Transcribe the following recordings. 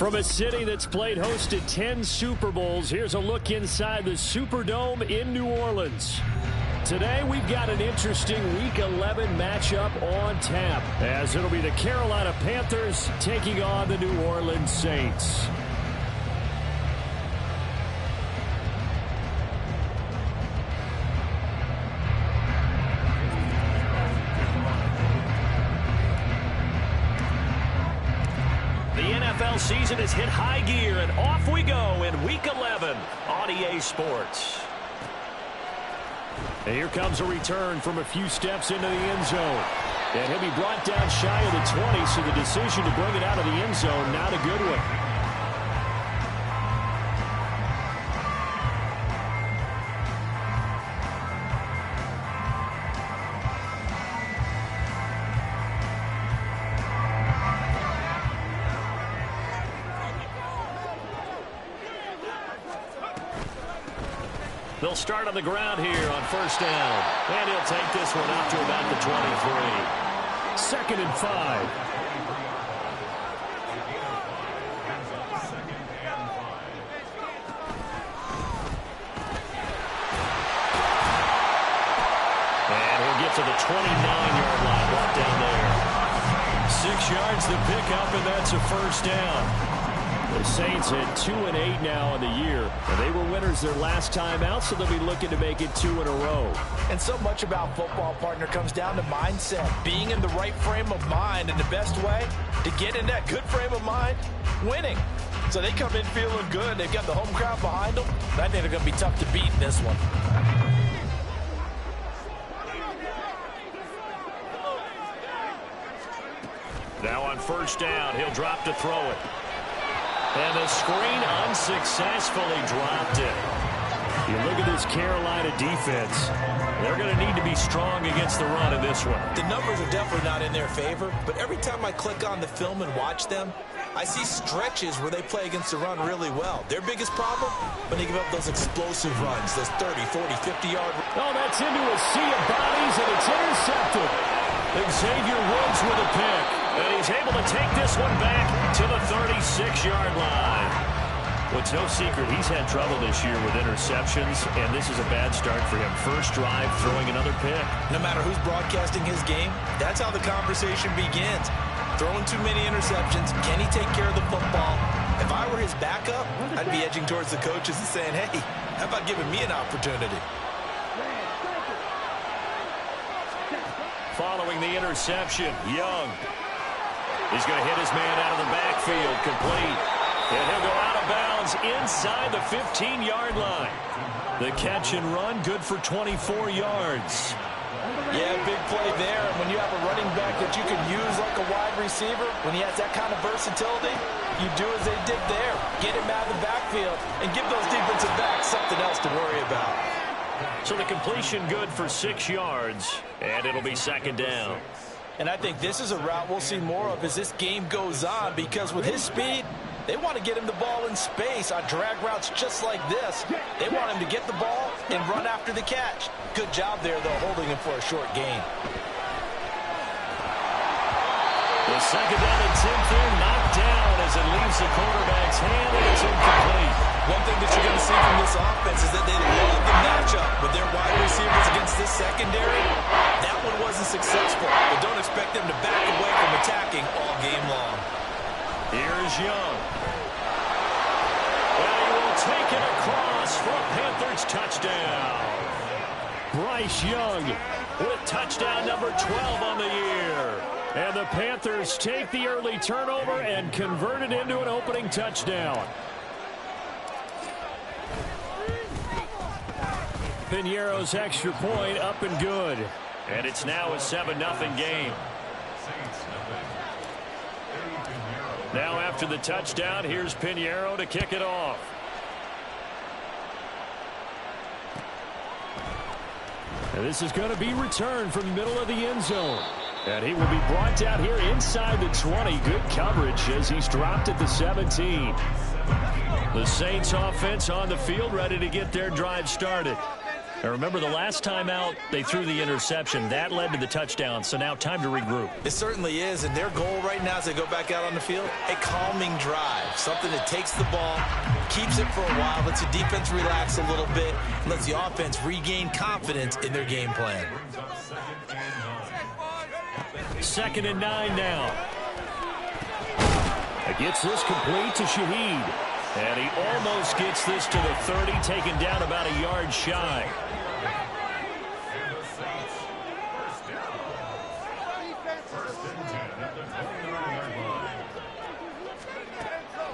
From a city that's played host to 10 Super Bowls, here's a look inside the Superdome in New Orleans. Today, we've got an interesting Week 11 matchup on tap, as it'll be the Carolina Panthers taking on the New Orleans Saints. NFL season has hit high gear, and off we go in Week 11 on EA Sports. And here comes a return from a few steps into the end zone. And he'll be brought down shy of the 20, so the decision to bring it out of the end zone, not a good one. They'll start on the ground here on first down. And he'll take this one out to about the 23. 2nd and 5. And he'll get to the 29-yard line, brought down there. 6 yards the pickup, and that's a first down. The Saints had 2-8 now in the year, and they were winners their last time out, so they'll be looking to make it 2 in a row. And so much about football, partner, comes down to mindset. Being in the right frame of mind, and the best way to get in that good frame of mind, winning. So they come in feeling good. They've got the home crowd behind them. I think they're going to be tough to beat in this one. Now on first down, he'll drop to throw it. And the screen unsuccessfully dropped it. You look at this Carolina defense. They're going to need to be strong against the run in this one. The numbers are definitely not in their favor, but every time I click on the film and watch them, I see stretches where they play against the run really well. Their biggest problem? When they give up those explosive runs, those 30, 40, 50-yard runs. Oh, that's into a sea of bodies, and it's intercepted. Xavier Woods with a pick. And he's able to take this one back to the 36-yard line. Well, it's no secret he's had trouble this year with interceptions, and this is a bad start for him. First drive, throwing another pick. No matter who's broadcasting his game, that's how the conversation begins. Throwing too many interceptions, can he take care of the football? If I were his backup, I'd be edging towards the coaches and saying, hey, how about giving me an opportunity? Following the interception, Young. He's going to hit his man out of the backfield, complete. And he'll go out of bounds inside the 15-yard line. The catch and run, good for 24 yards. Yeah, big play there. And when you have a running back that you can use like a wide receiver, when he has that kind of versatility, you do as they did there. Get him out of the backfield and give those defensive backs something else to worry about. So the completion good for 6 yards, and it'll be 2nd down. And I think this is a route we'll see more of as this game goes on, because with his speed, they want to get him the ball in space on drag routes just like this. They want him to get the ball and run after the catch. Good job there, though, holding him for a short gain. The 2nd down attempt there knocked down as it leaves the quarterback's hand, and it's incomplete. One thing that you're going to see from this offense is that they love the matchup with their wide receivers against this secondary. That one wasn't successful, but don't expect them to back away from attacking all game long. Here's Young. Well, he will take it across for a Panthers touchdown. Bryce Young with touchdown number 12 on the year. And the Panthers take the early turnover and convert it into an opening touchdown. Piñeiro's extra point up and good. And it's now a 7-0 game. Now after the touchdown, here's Piñeiro to kick it off. And this is going to be returned from the middle of the end zone. And he will be brought down here inside the 20. Good coverage as he's dropped at the 17. The Saints offense on the field, ready to get their drive started. Now remember, the last time out, they threw the interception. That led to the touchdown, so now time to regroup. It certainly is, and their goal right now as they go back out on the field, a calming drive, something that takes the ball, keeps it for a while, lets the defense relax a little bit, and lets the offense regain confidence in their game plan. 2nd and 9 now. It gets this complete to Shaheed. And he almost gets this to the 30, taken down about a yard shy.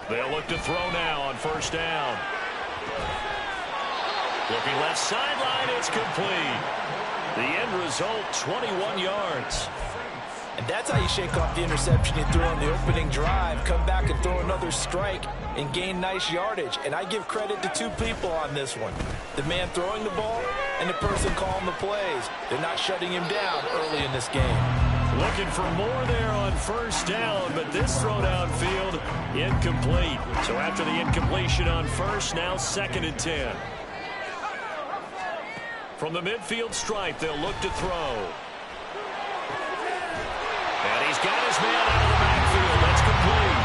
They'll look to throw now on 1st down. Looking left sideline, it's complete. The end result, 21 yards. And that's how you shake off the interception you threw on the opening drive, come back and throw another strike and gain nice yardage. And I give credit to two people on this one. The man throwing the ball and the person calling the plays. They're not shutting him down early in this game. Looking for more there on 1st down, but this throw downfield incomplete. So after the incompletion on 1st, now 2nd and 10. From the midfield stripe, they'll look to throw. And he's got his man out of the backfield. That's complete.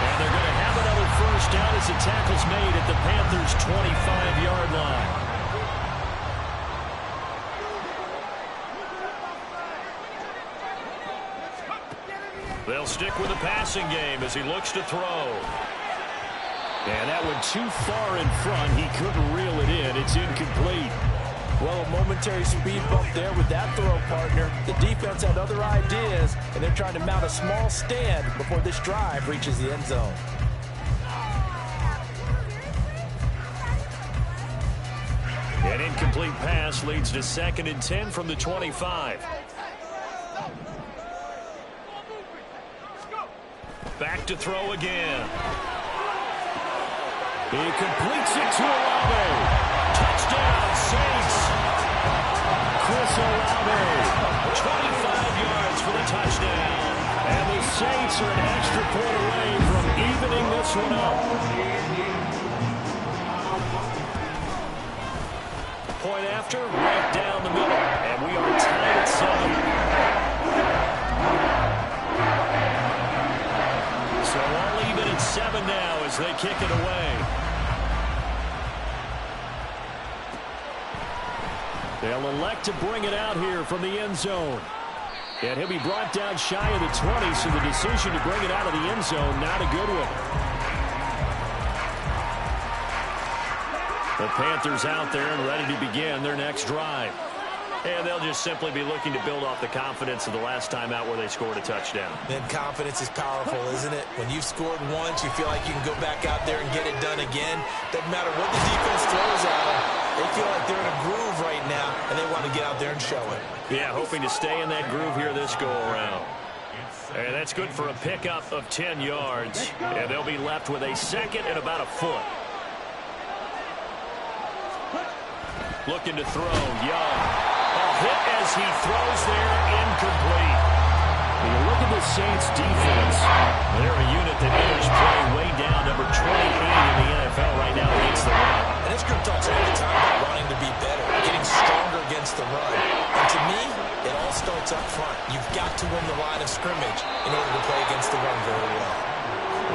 And they're going to have another 1st down as the tackle's made at the Panthers' 25-yard line. They'll stick with the passing game as he looks to throw. And that one too far in front. He couldn't reel it in. It's incomplete. Well, a momentary speed bump there with that throw, partner. The defense had other ideas, and they're trying to mount a small stand before this drive reaches the end zone. An incomplete pass leads to 2nd and 10 from the 25. Back to throw again. He completes it to Olave. Touchdown, Saints. Chris Olave, 25 yards for the touchdown. And the Saints are an extra point away from evening this one up. Point after, right down the middle. And we are tied at 7. So all even at 7 now as they kick it away. They'll elect to bring it out here from the end zone. And he'll be brought down shy of the 20, so the decision to bring it out of the end zone, not a good one. The Panthers out there and ready to begin their next drive. And they'll just simply be looking to build off the confidence of the last time out where they scored a touchdown. Then confidence is powerful, isn't it? When you've scored once, you feel like you can go back out there and get it done again. Doesn't matter what the defense throws at them. They feel like they're in a groove right now, and they want to get out there and show it. Yeah, hoping to stay in that groove here this go-around. And that's good for a pickup of 10 yards. And they'll be left with a 2nd and about a foot. Looking to throw, Young. A hit as he throws there, incomplete. When you look at the Saints defense, they're a unit that enters play way down, number 28 in the NFL right now against the run. And this group talks all the time about wanting to be better, getting stronger against the run. And to me, it all starts up front. You've got to win the line of scrimmage in order to play against the run very well.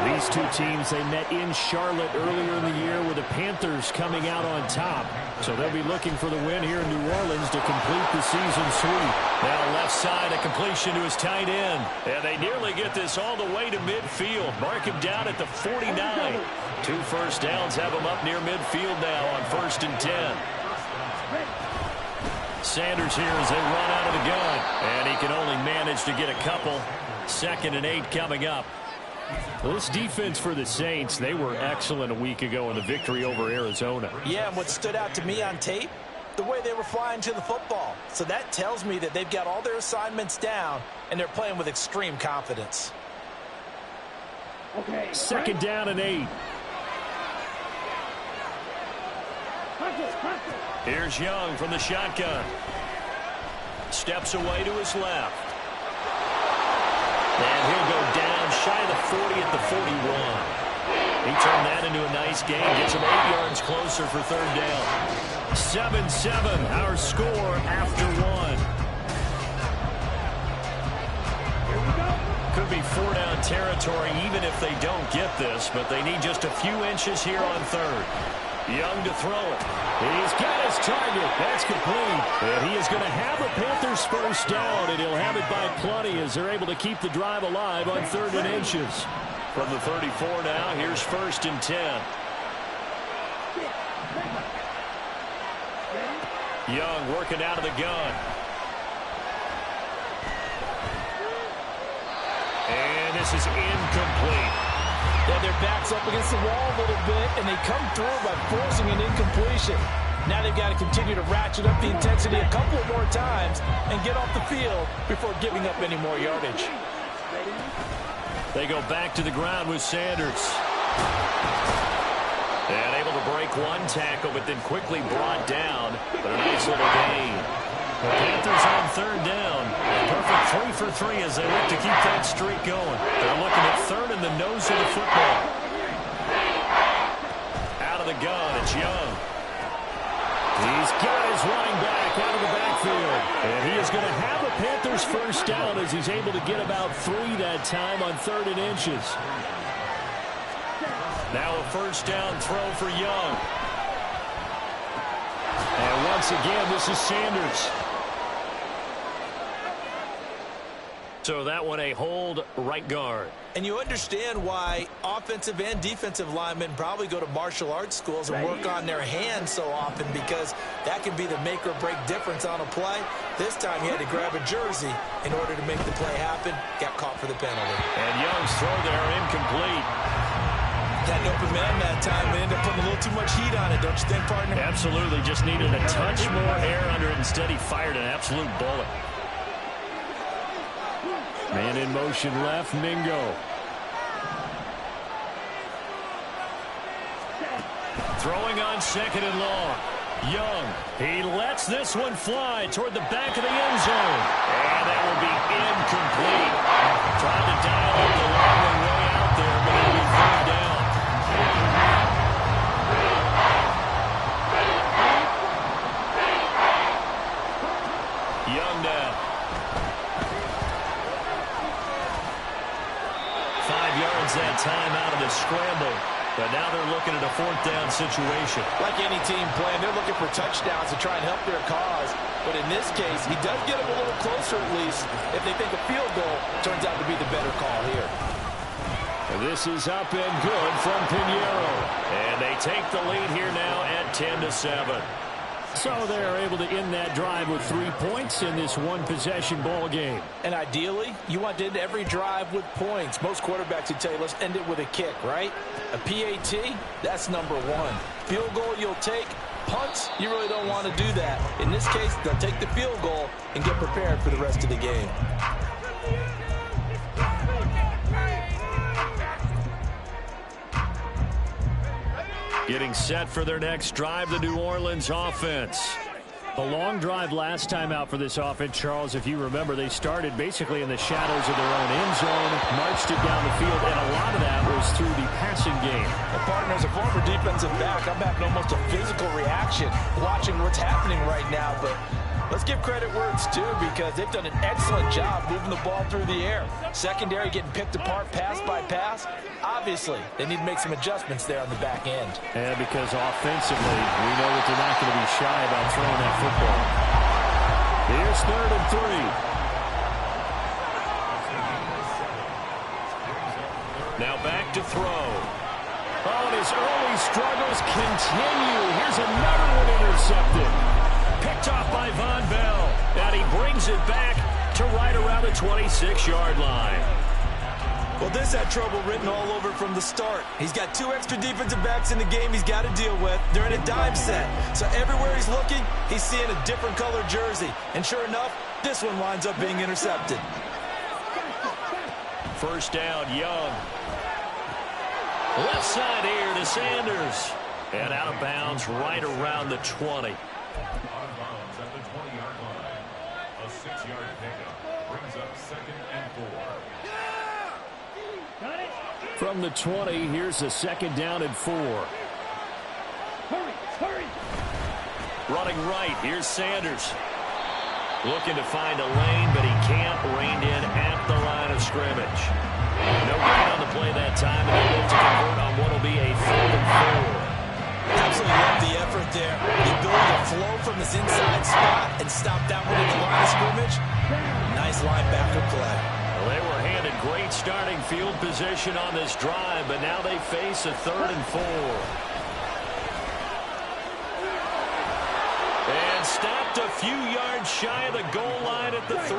These two teams, they met in Charlotte earlier in the year with the Panthers coming out on top. So they'll be looking for the win here in New Orleans to complete the season sweep. Now left side, a completion to his tight end. And they nearly get this all the way to midfield. Mark him down at the 49. 2 first downs have him up near midfield now on 1st and 10. Sanders here as they run out of the gun. And he can only manage to get a couple. 2nd and 8 coming up. Well, this defense for the Saints, they were excellent a week ago in the victory over Arizona. Yeah, and what stood out to me on tape, the way they were flying to the football. So that tells me that they've got all their assignments down, and they're playing with extreme confidence. Okay. 2nd down and 8. Here's Young from the shotgun. Steps away to his left. And he'll go down shy of the 40 at the 41. He turned that into a nice gain. Gets him 8 yards closer for third down. 7-7, our score after one. Could be 4-down territory even if they don't get this, but they need just a few inches here on third. Young to throw it. He's got his target. That's complete. And he is going to have the Panthers first down, and he'll have it by plenty as they're able to keep the drive alive on 3rd and inches. From the 34 now, here's 1st and 10. Young working out of the gun. And this is incomplete. Yeah, their back's up against the wall a little bit, and they come through by forcing an incompletion. Now they've got to continue to ratchet up the intensity a couple of more times and get off the field before giving up any more yardage. They go back to the ground with Sanders. And able to break one tackle, but then quickly brought down. But a nice little gain. The Panthers on 3rd down. Perfect 3 for 3 as they look to keep that streak going. They're looking at 3rd in the nose of the football. Out of the gun, it's Young. He's got his running back out of the backfield. And he is going to have the Panthers first down as he's able to get about 3 that time on 3rd and inches. Now a first down throw for Young. And once again, this is Sanders. So that one a hold right guard. And you understand why offensive and defensive linemen probably go to martial arts schools and work on their hands so often, because that can be the make or break difference on a play. This time he had to grab a jersey in order to make the play happen. Got caught for the penalty. And Young's throw there incomplete. Had an open man that time and ended up putting a little too much heat on it, don't you think, partner? Absolutely. Just needed a touch more air under it. Instead, he fired an absolute bullet. Man in motion left, Mingo. Throwing on 2nd and long. Young, he lets this one fly toward the back of the end zone. And that will be incomplete. Trying to dial up the long one way out there, but it'll be 3rd down. Young now. 5 yards that time out of the scramble. But now they're looking at a 4th down situation. Like any team playing, they're looking for touchdowns to try and help their cause. But in this case, he does get them a little closer at least if they think a field goal turns out to be the better call here. This is up and good from Pinheiro. And they take the lead here now at 10-7. So they're able to end that drive with 3 points in this one-possession ball game. And ideally, you want to end every drive with points. Most quarterbacks would tell you, let's end it with a kick, right? A PAT, that's number 1. Field goal you'll take. Punts, you really don't want to do that. In this case, they'll take the field goal and get prepared for the rest of the game. Getting set for their next drive, the New Orleans offense. A long drive last time out for this offense, Charles. If you remember, they started basically in the shadows of their own end zone, marched it down the field, and a lot of that was through the passing game. Well, partner, as a former defensive back, I'm having almost a physical reaction watching what's happening right now, but let's give credit where it's due, because they've done an excellent job moving the ball through the air. Secondary getting picked apart pass by pass. Obviously, they need to make some adjustments there on the back end. Yeah, because offensively, we know that they're not going to be shy about throwing that football. Here's 3rd and 3. Now back to throw. Oh, and his early struggles continue. Here's another one intercepted. Picked off by Von Bell. And he brings it back to right around the 26-yard line. Well, this had trouble written all over from the start. He's got 2 extra defensive backs in the game he's got to deal with. They're in a dime set. So everywhere he's looking, he's seeing a different color jersey. And sure enough, this one winds up being intercepted. First down, Young. Left side here to Sanders. And out of bounds right around the 20. At the 20-yard line, a 6-yard pickup brings up 2nd and 4. From the 20, here's a second down and 4. Running right, here's Sanders. Looking to find a lane, but he can't. Reined in at the line of scrimmage. No gain on the play that time, and they'll look to convert on what will be a 3rd and 4. Absolutely love the effort there. The ability to flow from his inside spot and stop that one at the line of scrimmage. Nice linebacker play. Well, they were handed great starting field position on this drive, but now they face a 3rd and 4. And stopped a few yards shy of the goal line at the 3.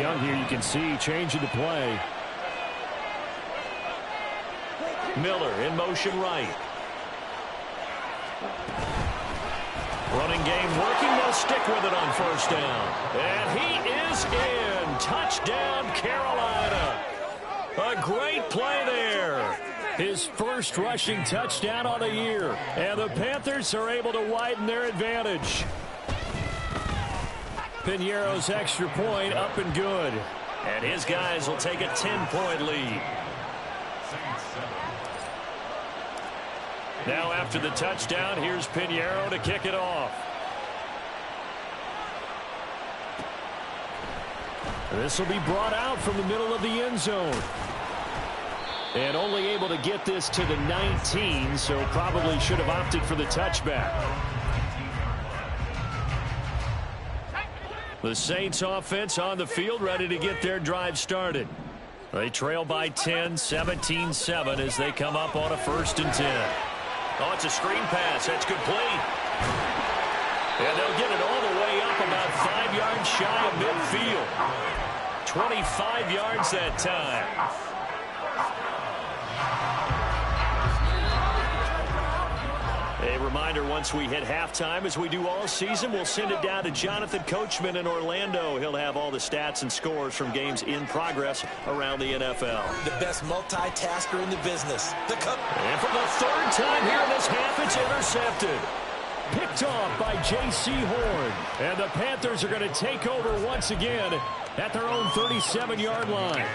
Young here, you can see changing the play. Miller in motion right. Running game working. They'll stick with it on 1st down. And he is in. Touchdown, Carolina. A great play there. His first rushing touchdown on the year. And the Panthers are able to widen their advantage. Piñeiro's extra point up and good. And his guys will take a 10-point lead. Now after the touchdown, here's Piñeiro to kick it off. This will be brought out from the middle of the end zone. And only able to get this to the 19, so probably should have opted for the touchback. The Saints offense on the field, ready to get their drive started. They trail by 10, 17-7 as they come up on a 1st and 10. Oh, it's a screen pass. That's complete. And they'll get it all the way up about 5 yards shy of midfield. 25 yards that time. A reminder, once we hit halftime, as we do all season, we'll send it down to Jonathan Coachman in Orlando. He'll have all the stats and scores from games in progress around the NFL. The best multitasker in the business. And for the 3rd time here in this half, it's intercepted. Picked off by J.C. Horn. And the Panthers are going to take over once again at their own 37-yard line.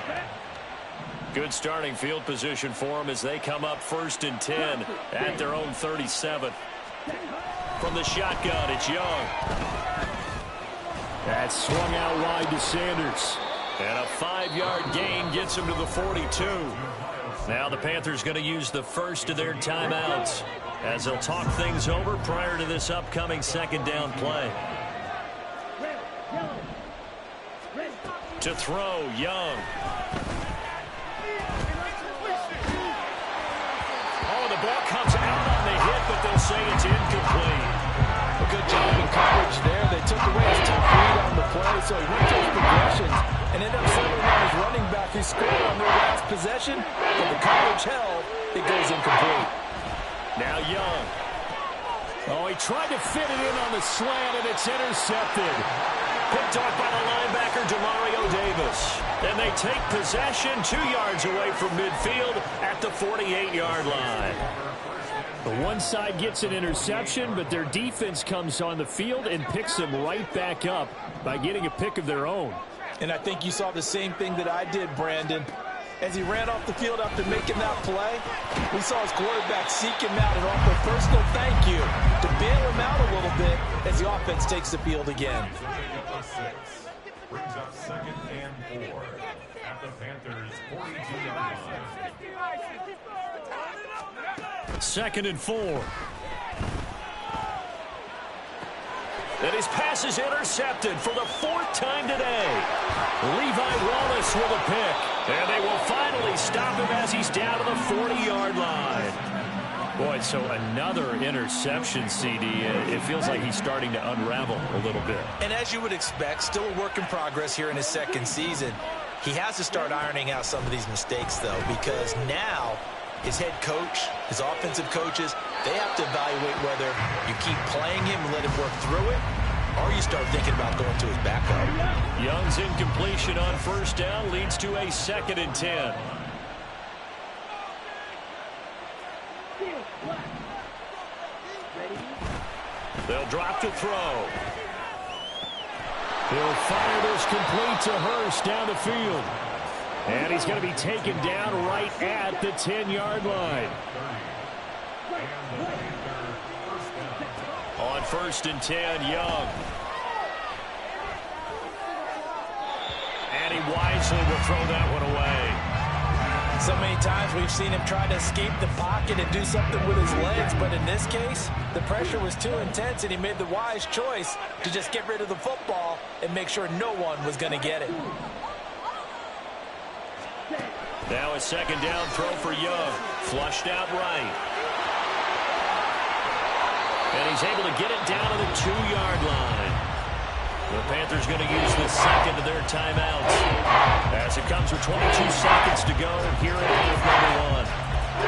Good starting field position for them as they come up 1st and 10 at their own 37. From the shotgun, it's Young. That's swung out wide to Sanders. And a 5-yard gain gets him to the 42. Now the Panthers going to use the first of their timeouts as they'll talk things over prior to this upcoming 2nd down play. To throw, Young. Ball comes out on the hit, but they'll say it's incomplete. A good job in coverage there. They took away his tough read on the play, so he went those progressions and ended up settling on his running back who scored on their last possession, but the coverage held. It goes incomplete. Now Young. Oh, he tried to fit it in on the slant, and it's intercepted. Picked off by the linebacker, Demario Davis. And they take possession 2 yards away from midfield at the 48-yard line. The one side gets an interception, but their defense comes on the field and picks them right back up by getting a pick of their own. And I think you saw the same thing that I did, Brandon. As he ran off the field after making that play, we saw his quarterback seek him out and offer a personal thank you to bail him out a little bit as the offense takes the field again. Brings up 2nd and 4 at the Panthers' 42-yard line. 2nd and 4. And his pass is intercepted for the 4th time today. Levi Wallace with a pick. And they will finally stop him as he's down to the 40-yard line. Boy, so another interception, CD. It feels like he's starting to unravel a little bit. And as you would expect, still a work in progress here in his 2nd season. He has to start ironing out some of these mistakes, though, because now his head coach, his offensive coaches, they have to evaluate whether you keep playing him and let him work through it, or you start thinking about going to his backup. Young's incompletion on 1st down leads to a 2nd and 10. They'll drop to throw. He'll fire this complete to Hurst down the field. And he's going to be taken down right at the 10-yard line. On 1st and 10, Young. And he wisely will throw that one away. So many times we've seen him try to escape the pocket and do something with his legs, but in this case, the pressure was too intense, and he made the wise choice to just get rid of the football and make sure no one was going to get it. Now a 2nd down throw for Young. Flushed out right. And he's able to get it down to the 2-yard line. The Panthers going to use the 2nd of their timeouts as it comes with 22 seconds to go here in half number 1.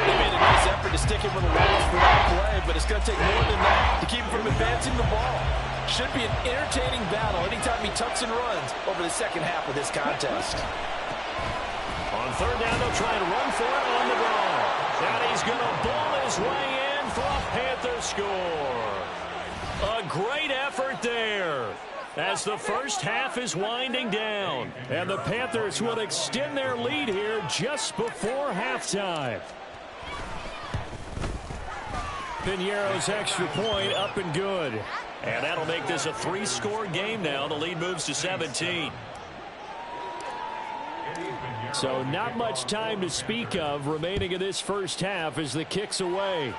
They made a nice effort to stick him with a loss for that play, but it's going to take more than that to keep him from advancing the ball. Should be an entertaining battle anytime he tucks and runs over the second half of this contest. On 3rd down, they'll try and run for it on the ball. And he's going to ball his way in for a Panther score. A great effort there as the first half is winding down. And the Panthers will extend their lead here just before halftime. Piñeiro's extra point up and good. And that'll make this a 3-score game now. The lead moves to 17. So not much time to speak of remaining in this first half as the kick's away.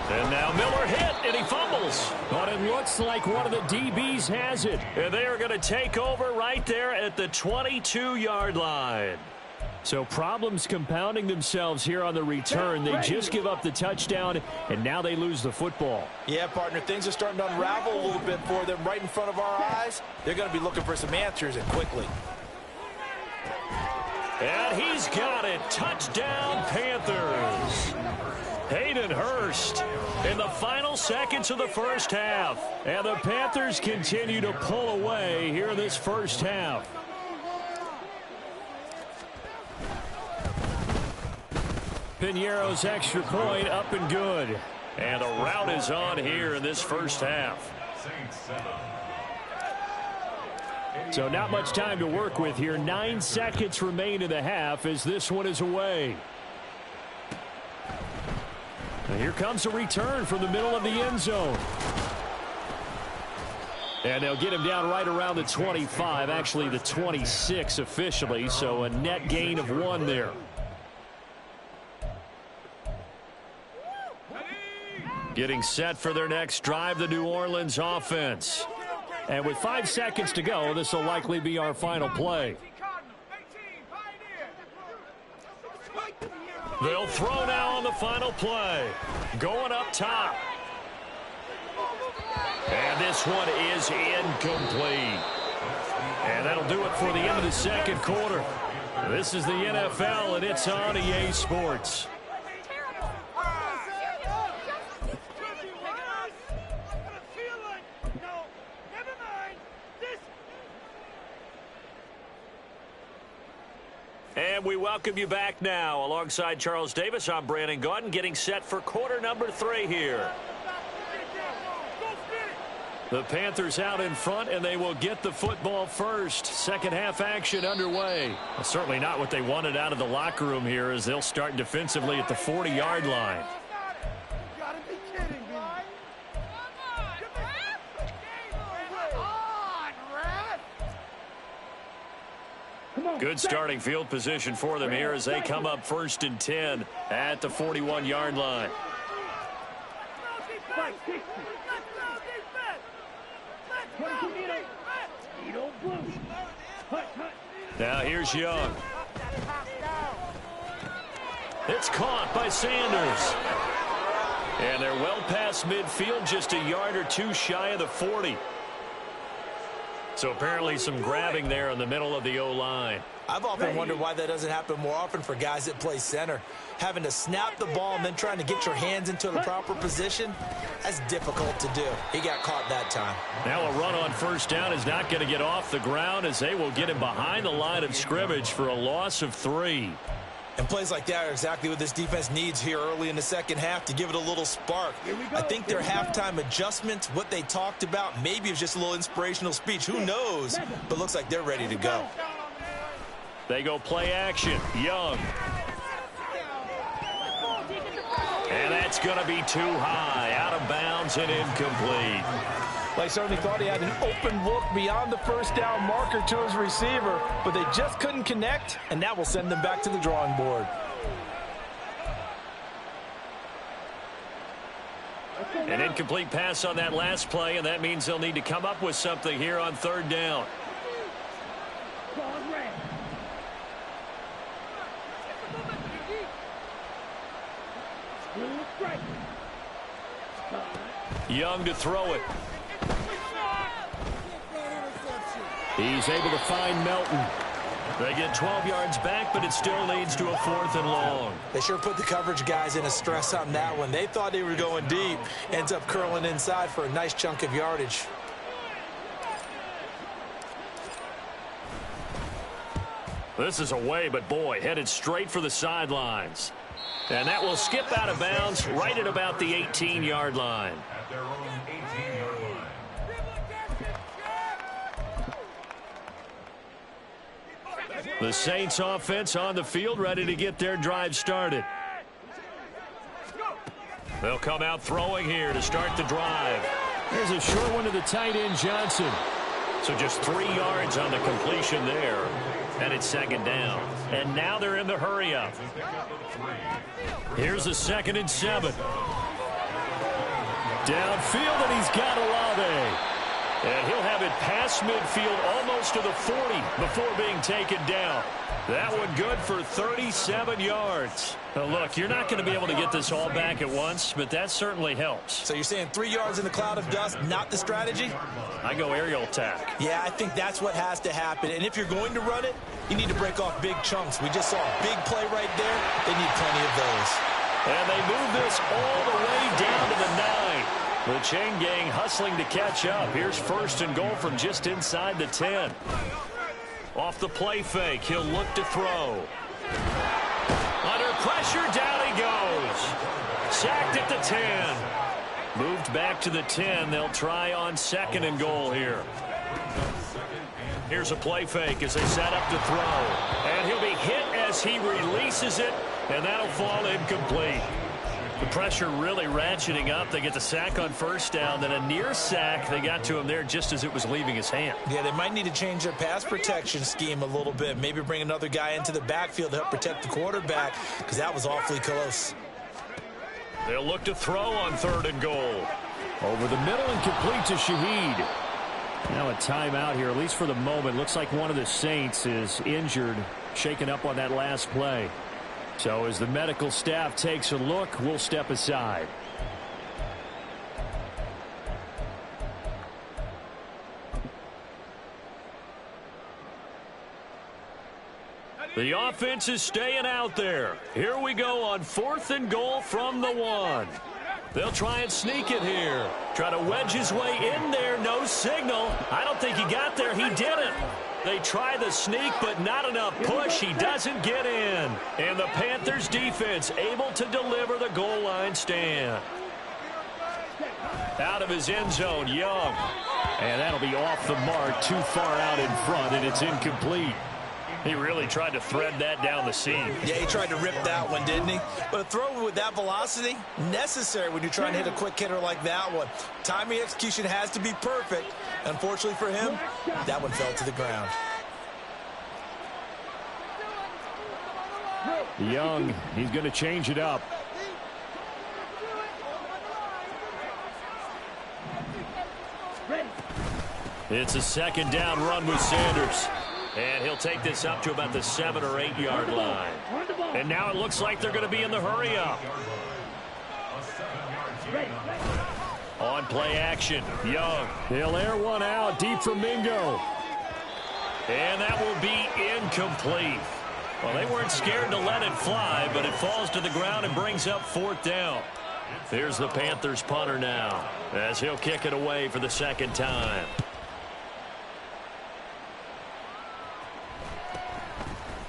And now Miller hit, and he fumbles. But it looks like one of the DBs has it. And they are going to take over right there at the 22-yard line. So problems compounding themselves here on the return. They just give up the touchdown, and now they lose the football. Yeah, partner, things are starting to unravel a little bit for them right in front of our eyes. They're going to be looking for some answers, and quickly. And he's got it. Touchdown, Panthers. Hayden Hurst in the final seconds of the first half. And the Panthers continue to pull away here in this first half. Piñeiro's extra point up and good. And the route is on here in this first half. So not much time to work with here. 9 seconds remain in the half as this one is away. And here comes a return from the middle of the end zone. And they'll get him down right around the 25, actually the 26 officially, so a net gain of 1 there. Getting set for their next drive, the New Orleans offense. And with 5 seconds to go, this will likely be our final play. They'll throw now on the final play. Going up top. And this one is incomplete. And that'll do it for the end of the second quarter. This is the NFL, and it's on EA Sports. And we welcome you back now. Alongside Charles Davis, I'm Brandon Gaudin, getting set for quarter number 3 here. The Panthers out in front, and they will get the football first. Second half action underway. Well, certainly not what they wanted out of the locker room here as they'll start defensively at the 40-yard line. Good starting field position for them here as they come up 1st and 10 at the 41-yard line. Now here's Young. It's caught by Sanders. And they're well past midfield, just a yard or 2 shy of the 40. So apparently some grabbing there in the middle of the O-line. I've often wondered why that doesn't happen more often for guys that play center. Having to snap the ball and then trying to get your hands into the proper position, that's difficult to do. He got caught that time. Now a run on 1st down is not going to get off the ground as they will get him behind the line of scrimmage for a loss of 3. And plays like that are exactly what this defense needs here early in the second half to give it a little spark. I think their halftime adjustments, what they talked about, maybe it was just a little inspirational speech. Who knows? But looks like they're ready to go. They go play action. Young. And that's going to be too high. Out of bounds and incomplete. They certainly thought he had an open look beyond the first down marker to his receiver, but they just couldn't connect, and that will send them back to the drawing board. An incomplete pass on that last play, and that means they'll need to come up with something here on third down. Young to throw it. He's able to find Melton. They get 12 yards back, but it still leads to a 4th and long. They sure put the coverage guys in a stress on that one. They thought they were going deep. Ends up curling inside for a nice chunk of yardage. This is away, but boy, headed straight for the sidelines. And that will skip out of bounds right at about the 18-yard line. At their own 18-yard line. The Saints offense on the field, ready to get their drive started. They'll come out throwing here to start the drive. Here's a short one to the tight end, Johnson. So just 3 yards on the completion there. And it's second down. And now they're in the hurry-up. Here's a 2nd and 7. Downfield, and he's got Olave. And he'll have it past midfield almost to the 40 before being taken down. That one good for 37 yards. Now look, you're not going to be able to get this all back at once, but that certainly helps. So you're saying 3 yards in the cloud of dust, not the strategy? I go aerial attack. Yeah, I think that's what has to happen. And if you're going to run it, you need to break off big chunks. We just saw a big play right there. They need plenty of those. And they move this all the way down to the 9. The chain gang hustling to catch up. Here's 1st and goal from just inside the 10. Off the play fake, he'll look to throw. Under pressure, down he goes. Sacked at the 10. Moved back to the 10. They'll try on 2nd and goal here. Here's a play fake as they set up to throw. And he'll be hit as he releases it, and that'll fall incomplete. The pressure really ratcheting up. They get the sack on 1st down, then a near sack. They got to him there just as it was leaving his hand. Yeah, they might need to change their pass protection scheme a little bit. Maybe bring another guy into the backfield to help protect the quarterback, because that was awfully close. They'll look to throw on 3rd and goal. Over the middle and complete to Shaheed. Now a timeout here, at least for the moment. Looks like one of the Saints is injured, shaken up on that last play. So as the medical staff takes a look, we'll step aside. The offense is staying out there. Here we go on 4th and goal from the 1. They'll try and sneak it here. Try to wedge his way in there. No signal. I don't think he got there. He didn't. They try the sneak, but not enough push. He doesn't get in. And the Panthers defense able to deliver the goal line stand. Out of his end zone, Young. And that'll be off the mark, too far out in front, and it's incomplete. He really tried to thread that down the seam. Yeah, he tried to rip that one, didn't he? But a throw with that velocity, necessary when you're trying to hit a quick hitter like that one. Timing execution has to be perfect. Unfortunately for him, that one fell to the ground. Young, he's going to change it up. It's a 2nd down run with Sanders. And he'll take this up to about the 7 or 8 yard line. And now it looks like they're going to be in the hurry up. On play action, Young. He'll air one out deep from Mingo. And that will be incomplete. Well, they weren't scared to let it fly, but it falls to the ground and brings up 4th down. Here's the Panthers punter now, as he'll kick it away for the 2nd time.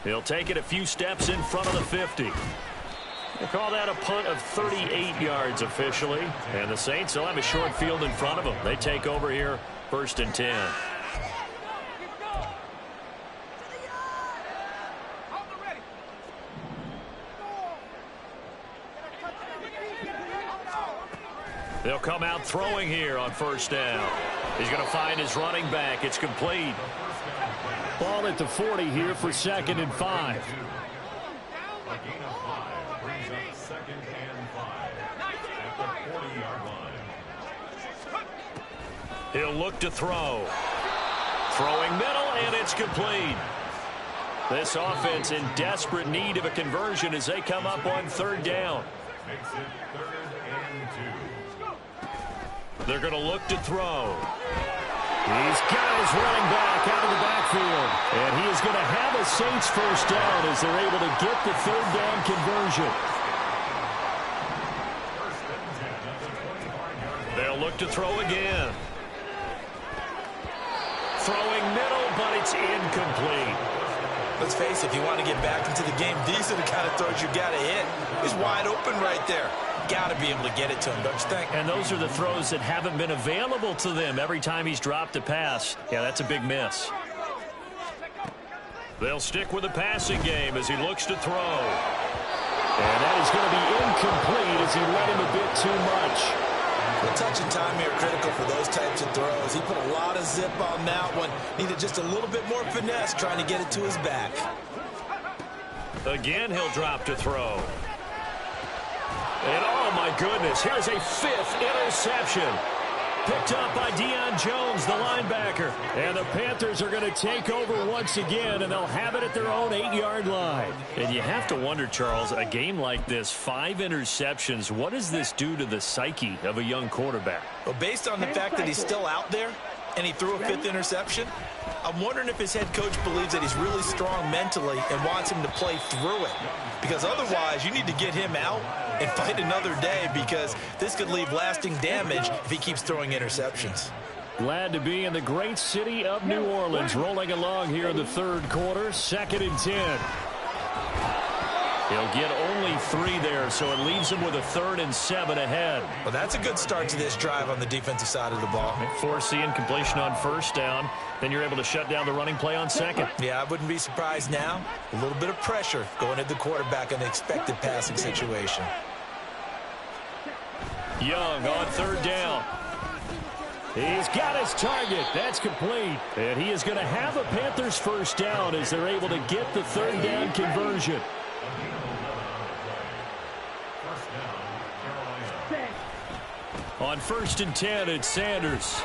He'll take it a few steps in front of the 50. We'll call that a punt of 38 yards officially. And the Saints will have a short field in front of them. They take over here, 1st and 10. They'll come out throwing here on 1st down. He's going to find his running back. It's complete. Ball at the 40 here for 2nd and 5. A gain of 5 brings up 2nd and 5 at the 40-yard line. He'll look to throw. Throwing middle, and it's complete. This offense in desperate need of a conversion as they come up on 3rd down. Makes it 3rd and 2. They're going to look to throw. He's got his running back out of the backfield. And he is going to have a Saints 1st down as they're able to get the 3rd down conversion. They'll look to throw again. Throwing middle, but it's incomplete. Let's face it, if you want to get back into the game, these are the kind of throws you got to hit. He's wide open right there. Got to be able to get it to him, don't you think? And those are the throws that haven't been available to them every time he's dropped a pass. Yeah, that's a big miss. They'll stick with the passing game as he looks to throw. And that is going to be incomplete as he led him a bit too much. The touch and time here critical for those types of throws. He put a lot of zip on that one. Needed just a little bit more finesse trying to get it to his back. Again, he'll drop to throw. And oh my goodness, here's a 5th interception. Picked up by Deion Jones, the linebacker. And the Panthers are going to take over once again, and they'll have it at their own 8-yard line. And you have to wonder, Charles, a game like this, 5 interceptions, what does this do to the psyche of a young quarterback? Well, based on the fact that he's still out there and he threw a 5th interception, I'm wondering if his head coach believes that he's really strong mentally and wants him to play through it. Because otherwise, you need to get him out and fight another day, because this could leave lasting damage if he keeps throwing interceptions. Glad to be in the great city of New Orleans, rolling along here in the 3rd quarter, 2nd and 10. He'll get only 3 there, so it leaves him with a 3rd and 7 ahead. Well, that's a good start to this drive on the defensive side of the ball. Forcing completion on 1st down, then you're able to shut down the running play on 2nd. Yeah, I wouldn't be surprised now. A little bit of pressure going at the quarterback in the expected passing situation. Young on 3rd down. He's got his target. That's complete. And he is going to have a Panthers 1st down as they're able to get the 3rd down conversion. On 1st and 10, it's Sanders.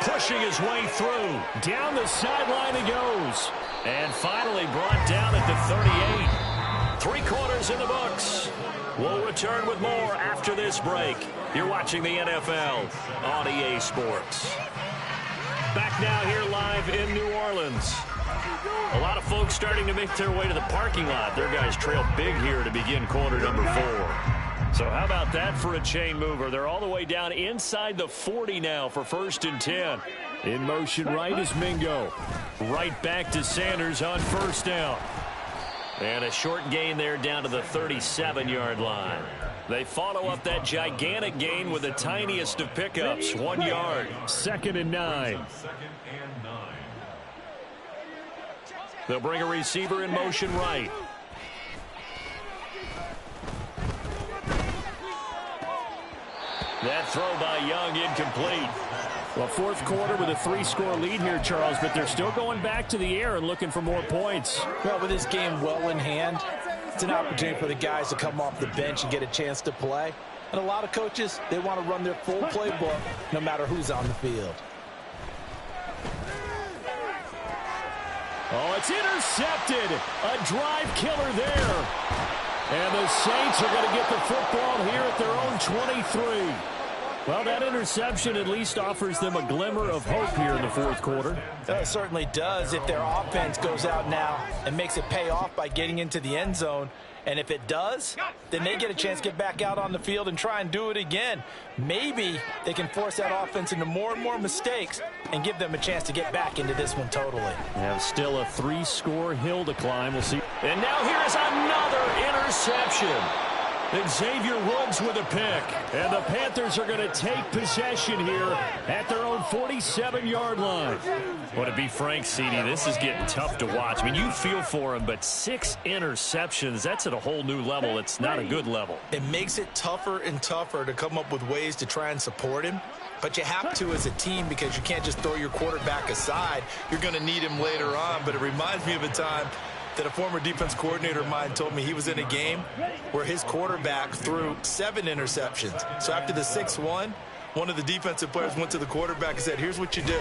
Pushing his way through. Down the sideline he goes. And finally brought down at the 38. 3 quarters in the books. We'll return with more after this break. You're watching the NFL on EA Sports. Back now here live in New Orleans. A lot of folks starting to make their way to the parking lot. Their guys trail big here to begin quarter number 4. So how about that for a chain mover? They're all the way down inside the 40 now for 1st and 10. In motion right is Mingo. Right back to Sanders on 1st down. And a short gain there down to the 37-yard line. They follow up that gigantic gain with the tiniest of pickups, 1 yard. 2nd and 9. They'll bring a receiver in motion right. That throw by Young incomplete. Well, 4th quarter with a 3-score lead here, Charles, but they're still going back to the air and looking for more points. Well, with this game well in hand, it's an opportunity for the guys to come off the bench and get a chance to play. And a lot of coaches, they want to run their full playbook no matter who's on the field. Oh, it's intercepted. A drive killer there. And the Saints are going to get the football here at their own 23. Well, that interception at least offers them a glimmer of hope here in the fourth quarter. It certainly does if their offense goes out now and makes it pay off by getting into the end zone. And if it does, then they get a chance to get back out on the field and try and do it again. Maybe they can force that offense into more and more mistakes and give them a chance to get back into this one totally. They have still a 3-score hill to climb. We'll see. And now here is another interception. Xavier Woods with a pick. And the Panthers are going to take possession here at their own 47-yard line. Well, to be frank, CD, this is getting tough to watch. I mean, you feel for him, but 6 interceptions, that's at a whole new level. It's not a good level. It makes it tougher and tougher to come up with ways to try and support him. But you have to as a team because you can't just throw your quarterback aside. You're going to need him later on. But it reminds me of a time that a former defense coordinator of mine told me he was in a game where his quarterback threw 7 interceptions. So after the 6-1, one of the defensive players went to the quarterback and said, here's what you do.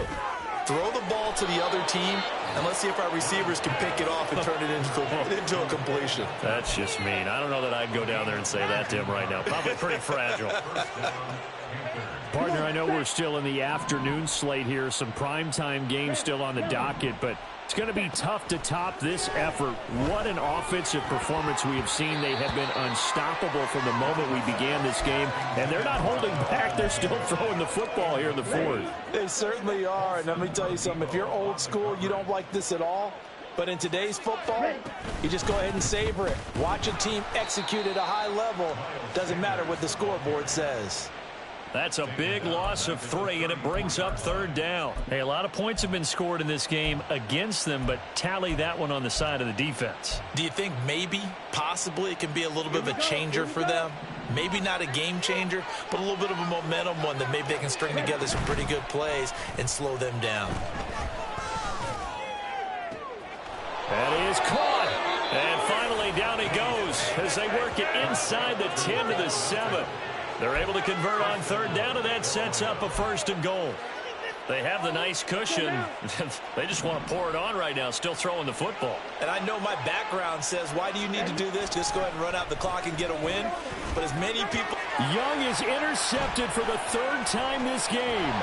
Throw the ball to the other team, and let's see if our receivers can pick it off and turn it into a completion. That's just mean. I don't know that I'd go down there and say that to him right now. Probably pretty fragile. Partner, I know we're still in the afternoon slate here. Some primetime games still on the docket, but it's going to be tough to top this effort. What an offensive performance we have seen. They have been unstoppable from the moment we began this game, and they're not holding back. They're still throwing the football here in the fourth. They certainly are, and let me tell you something. If you're old school, you don't like this at all. But in today's football, you just go ahead and savor it. Watch a team execute at a high level. Doesn't matter what the scoreboard says. That's a big loss of 3, and it brings up 3rd down. Hey, a lot of points have been scored in this game against them, but tally that one on the side of the defense. Do you think maybe, possibly, it can be a little bit of a changer for them? Maybe not a game changer, but a little bit of a momentum one that maybe they can string together some pretty good plays and slow them down. That is caught. And finally down he goes as they work it inside the 10 to the 7. They're able to convert on 3rd down, and that sets up a 1st and goal. They have the nice cushion. They just want to pour it on right now, still throwing the football. And I know my background says, why do you need to do this? Just go ahead and run out the clock and get a win. But as many people... Young is intercepted for the 3rd time this game.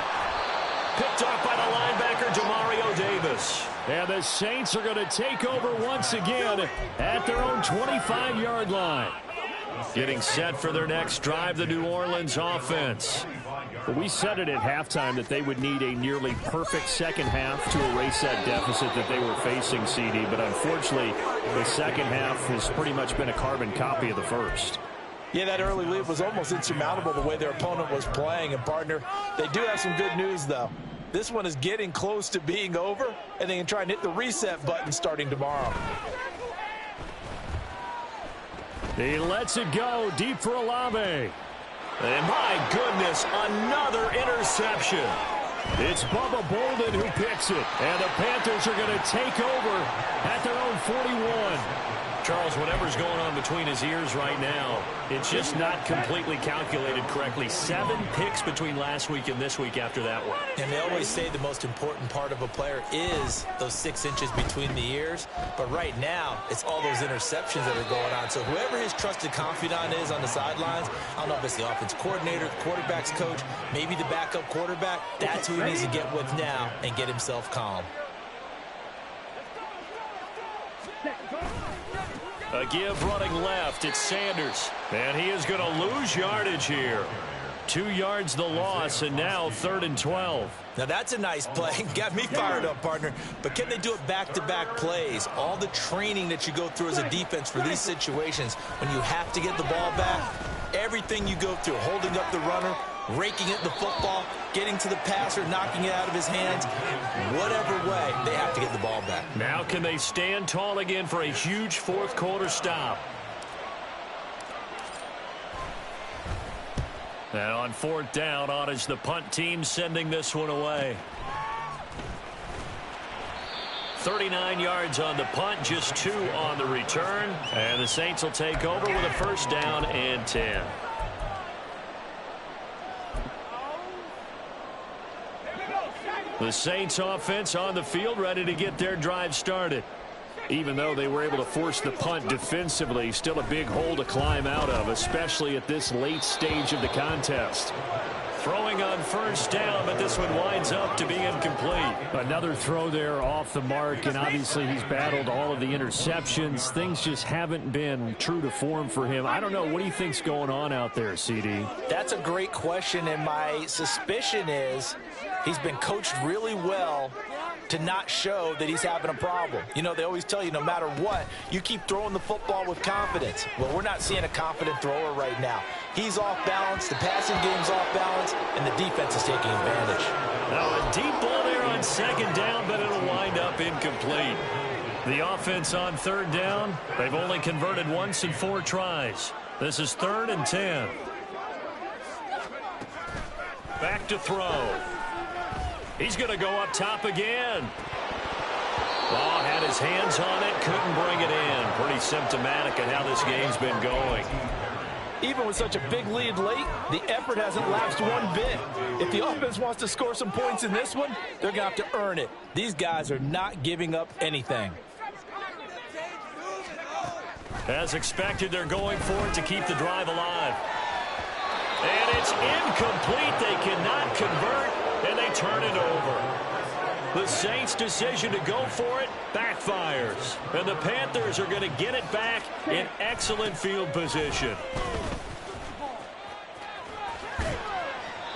Picked off by the linebacker, Demario Davis. And the Saints are going to take over once again at their own 25-yard line. Getting set for their next drive, the New Orleans offense. Well, we said it at halftime that they would need a nearly perfect second half to erase that deficit that they were facing, CD. But unfortunately, the second half has pretty much been a carbon copy of the first. Yeah, that early lead was almost insurmountable the way their opponent was playing. And, partner, they do have some good news, though. This one is getting close to being over, and they can try and hit the reset button starting tomorrow. He lets it go deep for Olave. And my goodness, another interception. It's Bubba Bolden who picks it. And the Panthers are going to take over at their own 41. Charles, whatever's going on between his ears right now, it's just not completely calculated correctly. 7 picks between last week and this week after that one. And they always say the most important part of a player is those 6 inches between the ears. But right now, it's all those interceptions that are going on. So whoever his trusted confidant is on the sidelines, I don't know if it's the offense coordinator, the quarterback's coach, maybe the backup quarterback, that's who he needs to get with now and get himself calm. A give running left. It's Sanders. And he is going to lose yardage here. 2 yards the loss, and now 3rd and 12. Now that's a nice play. Got me fired up, partner. But can they do it back-to-back plays? All the training that you go through as a defense for these situations, when you have to get the ball back, everything you go through, holding up the runner, raking at the football, getting to the passer, knocking it out of his hands, whatever way, they have to get the ball back. Now can they stand tall again for a huge fourth quarter stop? And on 4th down, on is the punt team sending this one away. 39 yards on the punt, just 2 on the return. And the Saints will take over with a 1st down and 10. The Saints offense on the field ready to get their drive started. Even though they were able to force the punt defensively, still a big hole to climb out of, especially at this late stage of the contest. Throwing on first down, but this one winds up to be incomplete. Another throw there off the mark, and obviously he's battled all of the interceptions. Things just haven't been true to form for him. I don't know. What do you think's going on out there, CD? That's a great question, and my suspicion is he's been coached really well to not show that he's having a problem. You know, they always tell you no matter what, you keep throwing the football with confidence. Well, we're not seeing a confident thrower right now. He's off balance, the passing game's off balance, and the defense is taking advantage. Now a deep ball there on second down, but it'll wind up incomplete. The offense on third down, they've only converted once in 4 tries. This is 3rd and 10. Back to throw. He's going to go up top again. Ball had his hands on it, couldn't bring it in. Pretty symptomatic of how this game's been going. Even with such a big lead late, the effort hasn't lapsed one bit. If the offense wants to score some points in this one, they're going to have to earn it. These guys are not giving up anything. As expected, they're going for it to keep the drive alive. And it's incomplete. They cannot convert, and they turn it over. The Saints' decision to go for it backfires. And the Panthers are going to get it back in excellent field position.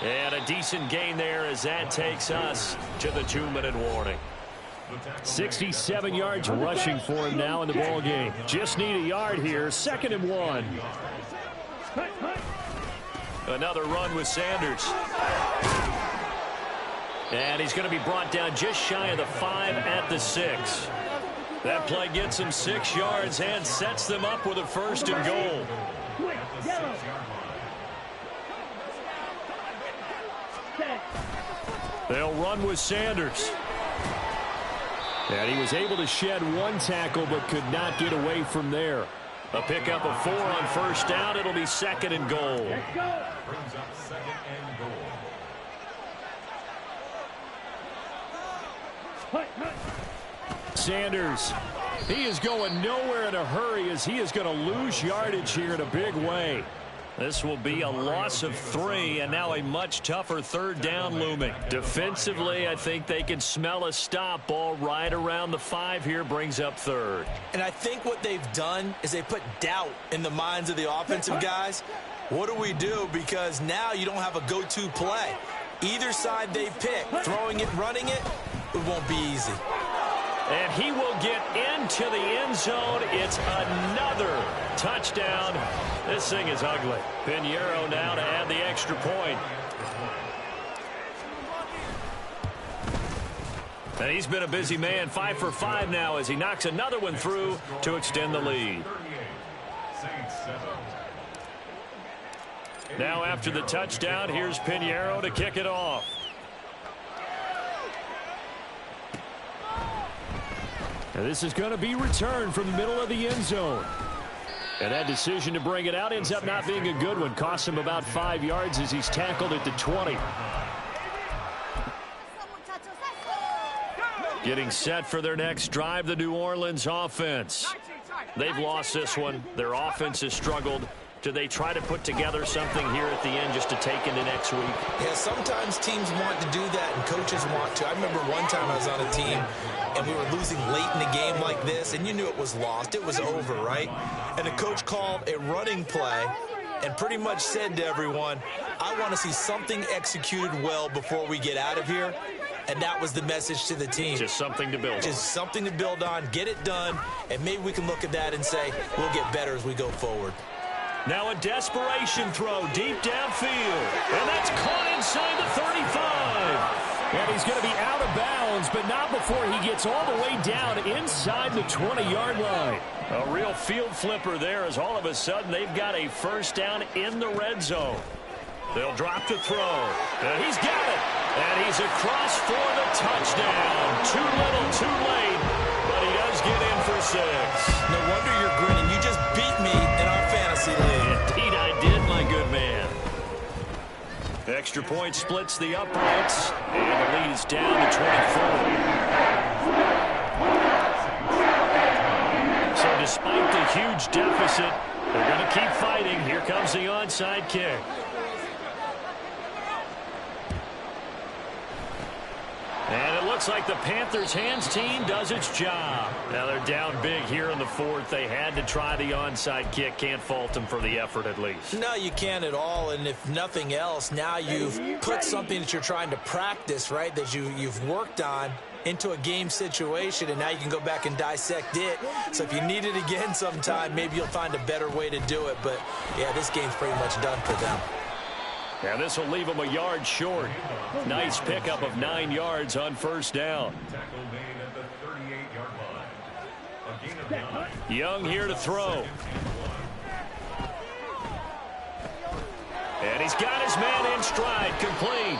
And a decent gain there as that takes us to the 2-minute warning. 67 yards rushing for him now in the ball game. Just need a yard here. 2nd and 1. Another run with Sanders. And he's going to be brought down just shy of the 5 at the 6. That play gets him 6 yards and sets them up with a 1st and goal. They'll run with Sanders. And he was able to shed 1 tackle but could not get away from there. A pickup of 4 on first down. It'll be 2nd and goal. Brings up 2nd and goal. Sanders, he is going nowhere in a hurry as he is going to lose yardage here in a big way. This will be a loss of 3, and now a much tougher 3rd down looming. Defensively, I think they can smell a stop. Ball right around the 5 here, brings up 3rd. And I think what they've done is they put doubt in the minds of the offensive guys. What do we do? Because now you don't have a go-to play. Either side they pick, throwing it, running it, it won't be easy. And he will get into the end zone. It's another touchdown. This thing is ugly. Pinheiro now to add the extra point. And he's been a busy man. 5 for 5 now as he knocks another one through to extend the lead. Now after the touchdown, here's Pinheiro to kick it off. And this is going to be returned from the middle of the end zone. And that decision to bring it out ends up not being a good one. Costs him about 5 yards as he's tackled at the 20. Getting set for their next drive, the New Orleans offense. They've lost this one. Their offense has struggled. Do they try to put together something here at the end just to take into next week? Yeah, sometimes teams want to do that and coaches want to. I remember one time I was on a team and we were losing late in a game like this, and you knew it was lost. It was over, right? And the coach called a running play and pretty much said to everyone, I want to see something executed well before we get out of here. And that was the message to the team. Just something to build on. Just something to build on, get it done, and maybe we can look at that and say, we'll get better as we go forward. Now a desperation throw deep downfield. And that's caught inside the 35. And he's going to be out of bounds, but not before he gets all the way down inside the 20-yard line. A real field flipper there as all of a sudden they've got a 1st down in the red zone. They'll drop to throw. And he's got it. And he's across for the touchdown. Too little, too late. But he does get in for 6. No wonder you're grinning. You just beat me in our fantasy league. Indeed I did, my good man. Extra point splits the uprights. And the lead is down to 24. So despite the huge deficit, they're going to keep fighting. Here comes the onside kick. looks like the Panthers' hands team does its job. Now they're down big here in the fourth. They had to try the onside kick. Can't fault them for the effort at least. No, you can't at all. And if nothing else, now you've put something that you're trying to practice, right, that you've worked on into a game situation, and now you can go back and dissect it. So if you need it again sometime, maybe you'll find a better way to do it. But, yeah, this game's pretty much done for them. And this will leave them a yard short. Nice pickup of 9 yards on first down. Tackle made at the 38-yard line. A gain of 9. Young here to throw. And he's got his man in stride, complete.